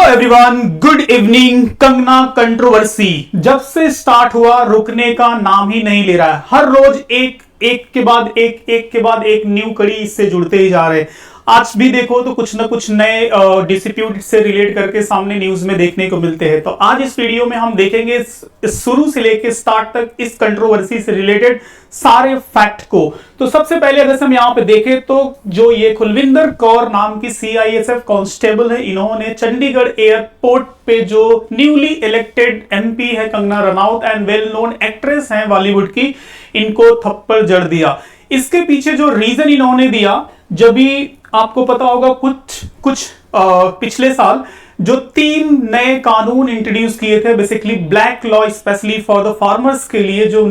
Everyone, good evening. Kangana controversy जब से start हुआ रुकने का नाम ही नहीं ले रहा है। हर रोज एक के बाद एक न्यू कड़ी इससे जुड़ते ही जा रहे हैं। आज भी देखो तो कुछ ना कुछ नए डिस्प्यूट से रिलेट करके सामने न्यूज में देखने को मिलते हैं। तो आज इस वीडियो में हम देखेंगे शुरू से लेकर स्टार्ट तक इस कंट्रोवर्सी से रिलेटेड सारे फैक्ट को। तो सबसे पहले अगर हम यहाँ पे देखें तो जो ये कुलविंदर कौर नाम की CISF कांस्टेबल है, इन्होंने चंडीगढ़ एयरपोर्ट पे जो न्यूली इलेक्टेड MP है Kangana Ranaut and well known actress हैं बॉलीवुड की, इनको थप्पड़ जड़ दिया। इसके पीछे जो रीजन इन्होंने दिया, जब भी आपको पता होगा कुछ पिछले साल जो 3 नए कानून इंट्रोड्यूस किए थे, basically black law specially for the farmers के लिए, जो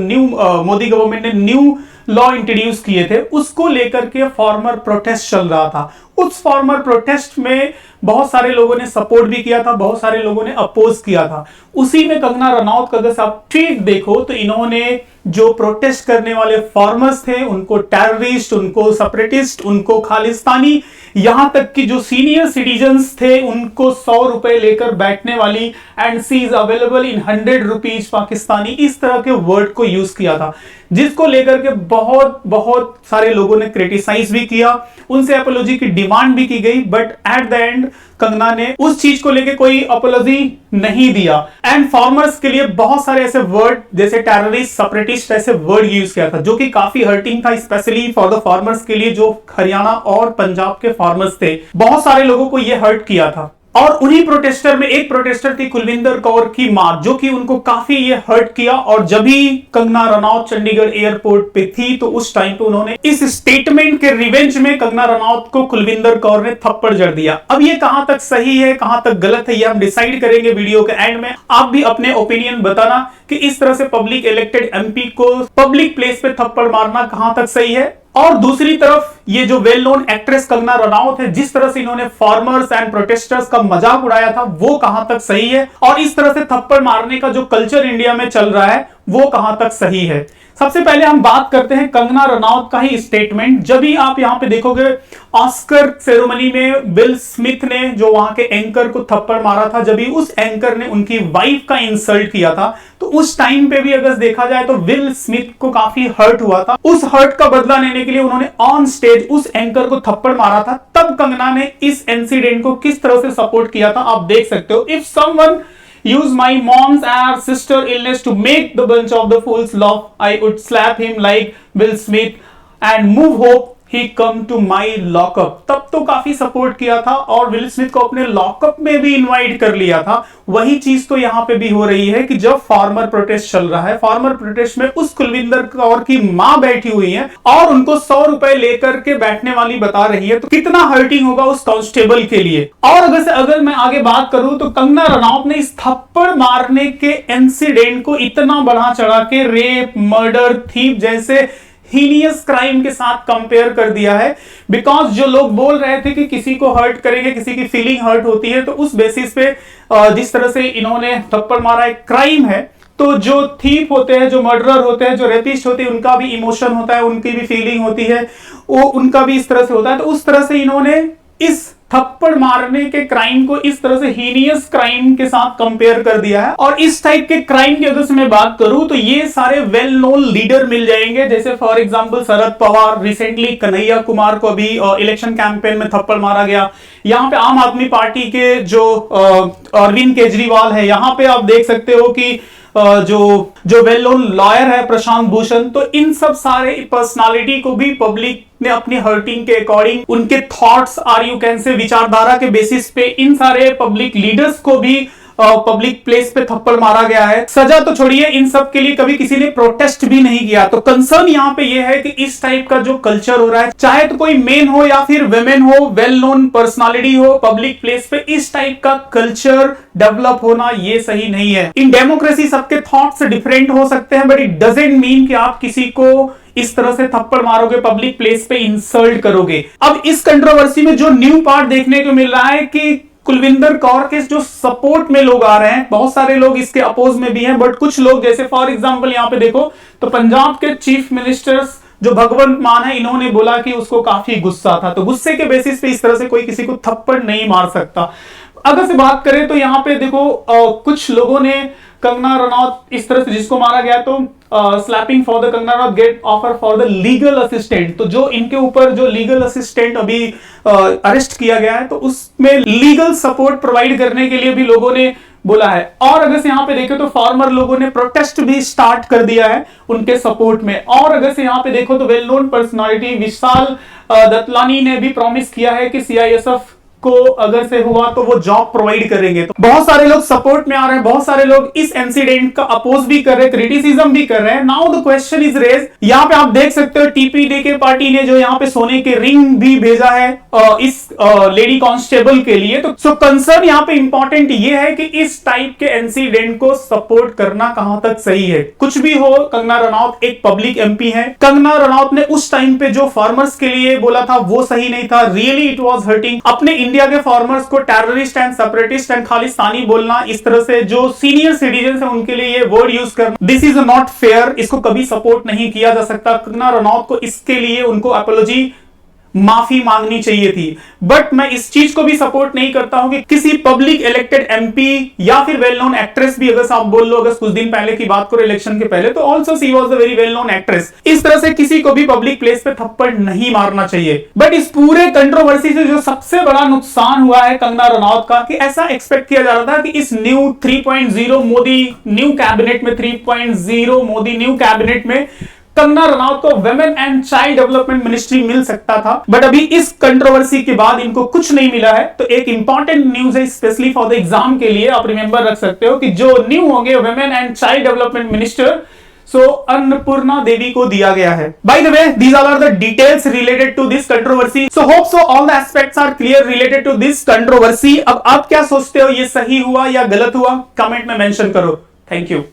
मोदी गवर्नमेंट ने न्यू लॉ इंट्रोड्यूस किए थे, उसको लेकर के फार्मर प्रोटेस्ट चल रहा था। उस फार्मर प्रोटेस्ट में बहुत सारे लोगों ने सपोर्ट भी किया था, बहुत सारे लोगों ने अपोज किया था। उसी में कंगना रनौत का अगर आप ट्वीट देखो तो इन्होंने जो प्रोटेस्ट करने वाले फार्मर्स थे उनको टेररिस्ट, उनको सेपरेटिस्ट, उनको खालिस्तानी, यहां तक कि जो सीनियर सिटीजन्स थे उनको 100 रुपए लेकर बैठने वाली and C is available in 100 rupees Pakistani, इस तरह के वर्ड को यूज किया था, जिसको लेकर के बहुत सारे लोगों ने क्रिटिसाइज भी किया, उनसे अपोलॉजी की डिमांड भी की गई। But at the end Kangana ने उस चीज को लेकर कोई अपोलॉजी नहीं दिया एंड फार्मर्स के लिए बहुत सारे ऐसे वर्ड जैसे टेररिस्ट, सेपरेटिस्ट ऐसे वर्ड यूज किया था, जो कि काफी हर्टिंग था स्पेशली फॉर द फार्मर्स के लिए, जो हरियाणा और पंजाब के फार्मर्स थे। बहुत सारे लोगों को यह हर्ट किया था। और उन्हीं प्रोटेस्टर में एक प्रोटेस्टर थी कुलविंदर कौर की मां, जो कि उनको काफी ये हर्ट किया। और जब भी कंगना रनौत चंडीगढ़ एयरपोर्ट पे थी तो उस टाइम पे उन्होंने इस स्टेटमेंट के रिवेंज में कंगना रनौत को कुलविंदर कौर ने थप्पड़ जड़ दिया। अब ये कहां तक सही है, कहां तक गलत है, ये हम डिसाइड करेंगे वीडियो के एंड में। आप भी अपने ओपिनियन बताना कि इस तरह से पब्लिक इलेक्टेड MP को पब्लिक प्लेस पे थप्पड़ मारना कहां तक सही है। और दूसरी तरफ ये जो well known actress Kangana Ranaut है, जिस तरह से इन्होंने फार्मर्स एंड प्रोटेस्टर्स का मजाक उड़ाया था, वो कहां तक सही है। और इस तरह से थप्पड़ मारने का जो कल्चर इंडिया में चल रहा है वो कहां तक सही है। सबसे पहले हम बात करते हैं कंगना रनौत का ही स्टेटमेंट। जब भी आप यहां पे देखोगे ऑस्कर सेरेमनी में विल स्मिथ ने जो वहां के एंकर को थप्पड़ मारा था, जब भी उस एंकर ने उनकी वाइफ का इंसल्ट किया था, तो उस टाइम पे भी अगर देखा जाए तो विल स्मिथ को काफी हर्ट हुआ था। उस हर्ट का बदला लेने के लिए उन्होंने ऑन स्टेज उस एंकर को थप्पड़ मारा था। तब कंगना ने इस इंसिडेंट को किस तरह से सपोर्ट किया था आप देख सकते हो। If someone use my mom's or sister illness to make the bunch of the fools laugh, I would slap him like Will Smith and move hope he come to my lockup। तब तो काफी support किया था और will Smith को अपने lockup में भी इनवाइट कर लिया था। वही चीज तो यहाँ पे भी हो रही है कि जब फार्मर प्रोटेस्ट चल रहा है, फार्मर प्रोटेस्ट में उस कुलविंदर कौर की मां बैठी हुई है और उनको 100 रुपए लेकर के बैठने वाली बता रही है, तो कितना हर्टिंग होगा उस कांस्टेबल के लिए। और अगर मैं आगे बात करूं तो कंगना रनौत ने इस थप्पड़ मारने के इंसिडेंट को इतना बढ़ा चढ़ा के रेप, मर्डर, थीफ जैसे हीनियस क्राइम के साथ कंपेयर कर दिया है। बिकॉज जो लोग बोल रहे थे कि किसी को हर्ट करेंगे, किसी की फीलिंग हर्ट होती है, तो उस बेसिस पे जिस तरह से इन्होंने थप्पड़ मारा एक क्राइम है, तो जो थीफ होते हैं, जो मर्डरर होते हैं, जो रेपिस्ट होते हैं, उनका भी इमोशन होता है, उनकी भी फीलिंग होती है, वो उनका भी इस तरह से होता है। तो उस तरह से इन्होंने इस थप्पड़ मारने के क्राइम को इस तरह से हीनियस क्राइम के साथ कंपेयर कर दिया है। और इस टाइप के क्राइम की अगर मैं बात करूं तो ये सारे वेल नोन लीडर मिल जाएंगे, जैसे for example Sharad Pawar, recently Kanhaiya Kumar को अभी इलेक्शन कैंपेन में थप्पड़ मारा गया। यहाँ पे आम आदमी पार्टी के जो अरविंद केजरीवाल है, यहाँ पे आप देख सकते हो कि जो वेल नोन लॉयर है प्रशांत भूषण। तो इन सब सारे पर्सनालिटी को भी पब्लिक ने अपनी हर्टिंग के अकॉर्डिंग, उनके थॉट्स और यू कैन से विचारधारा के बेसिस पे इन सारे पब्लिक लीडर्स को भी पब्लिक प्लेस पे थप्पड़ मारा गया है। सजा तो छोड़िए, इन सब के लिए कभी किसी ने प्रोटेस्ट भी नहीं किया। तो कंसर्न यहाँ पे ये है कि इस टाइप का जो कल्चर हो रहा है, चाहे तो कोई मेन हो या फिर वेमेन हो, वेल नोन पर्सनालिटी हो, पब्लिक प्लेस पे इस टाइप का कल्चर डेवलप होना ये सही नहीं है। इन डेमोक्रेसी सबके थॉट्स डिफरेंट हो सकते हैं, बट इट डजंट मीन कि आप किसी को इस तरह से थप्पड़ मारोगे, पब्लिक प्लेस पे इंसल्ट करोगे। अब इस कंट्रोवर्सी में जो न्यू पार्ट देखने को मिल रहा है कि कुलविंदर कौर के जो सपोर्ट में लोग आ रहे हैं, बहुत सारे लोग इसके अपोज में भी हैं, बट कुछ लोग जैसे फॉर एग्जांपल यहाँ पे देखो तो पंजाब के चीफ मिनिस्टर्स जो भगवंत मान है, इन्होंने बोला कि उसको काफी गुस्सा था। तो गुस्से के बेसिस पे इस तरह से कोई किसी को थप्पड़ नहीं मार सकता। अगर से बात करें तो यहाँ पे देखो कुछ लोगों ने कंगना रनौत इस तरह से जिसको मारा गया तो slapping for the Kangana Ranaut get offer for the legal assistant, तो जो इनके ऊपर जो लीगल असिस्टेंट अभी अरेस्ट किया गया है तो उसमें लीगल सपोर्ट प्रोवाइड करने के लिए भी लोगों ने बोला है। और अगर से यहाँ पे देखें तो फार्मर लोगों ने प्रोटेस्ट भी स्टार्ट कर दिया है उनके सपोर्ट में। और अगर से यहाँ पे देखो तो वेल नोन पर्सनालिटी विशाल दतलानी ने भी प्रॉमिस किया है कि सीआईएसएफ को अगर से हुआ तो वो जॉब प्रोवाइड करेंगे। तो बहुत सारे लोग सपोर्ट में आ रहे हैं, बहुत सारे लोग इस इंसिडेंट का अपोज भी कर रहे हैं, क्रिटिसिज्म भी कर रहे हैं। Now the question is raise, यहाँ पे आप देख सकते हो टीपीडीके पार्टी ने जो यहाँ पे सोने के रिंग भी भेजा है इस लेडी कांस्टेबल के लिए। तो सो कंसर्न यहाँ पे इंपॉर्टेंट ये है कि इस टाइप के इंसिडेंट को सपोर्ट करना कहां तक सही है। कुछ भी हो, कंगना रनौत एक पब्लिक एमपी है। कंगना रनौत ने उस टाइम पे जो फार्मर्स के लिए बोला था वो सही नहीं था, रियली इट वाज हर्टिंग। अपने इंडिया के फार्मर्स को terrorist and separatist and Khalistani बोलना, इस तरह से जो सीनियर सिटीजन है उनके लिए ये वर्ड यूज करना, दिस इज नॉट फेयर। इसको कभी सपोर्ट नहीं किया जा सकता। कंगना रनौत को इसके लिए उनको अपोलॉजी, माफी मांगनी चाहिए थी। बट मैं इस चीज को भी सपोर्ट नहीं करता हूं कि किसी पब्लिक इलेक्टेड एमपी या फिर वेल नोन एक्ट्रेस भी अगर आप बोल लो, अगर कुछ दिन पहले की बात करो इलेक्शन के पहले, तो also see was a very well known actress. इस तरह से किसी को भी पब्लिक प्लेस पे थप्पड़ नहीं मारना चाहिए। बट इस पूरे कंट्रोवर्सी से जो सबसे बड़ा नुकसान हुआ है कंगना रनौत का, कि ऐसा एक्सपेक्ट किया जा रहा था कि इस न्यू 3.0 मोदी न्यू कैबिनेट में 3.0 मोदी न्यू कैबिनेट में कंगना रनौत को women and child development ministry मिल सकता था। बट अभी इस कंट्रोवर्सी के बाद इनको कुछ नहीं मिला है। तो एक इंपॉर्टेंट न्यूज है स्पेशली फॉर द एग्जाम के लिए, आप रिमेंबर रख सकते हो कि जो न्यू होंगे women and child development minister, so Annapurna Devi को दिया गया है। By the way, these all are the details related to this controversy. So hope so all the aspects are clear related to this controversy. अब आप क्या सोचते हो, ये सही हुआ या गलत हुआ? कमेंट में मेंशन करो। Thank you.